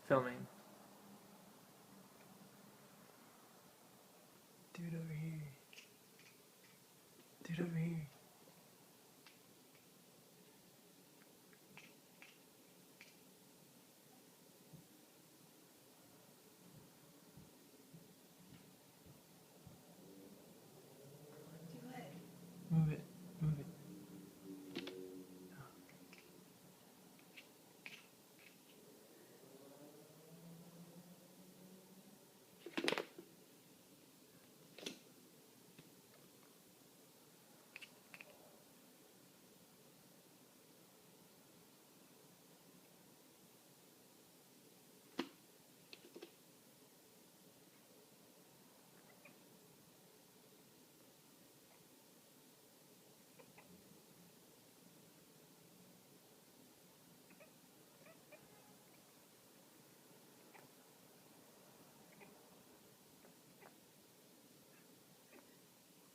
Filming. Dude over here. Dude over here. Do it. Move it. Move it.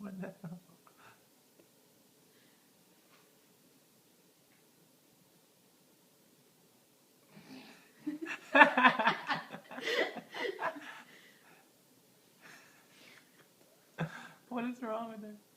What the hell? What is wrong with her?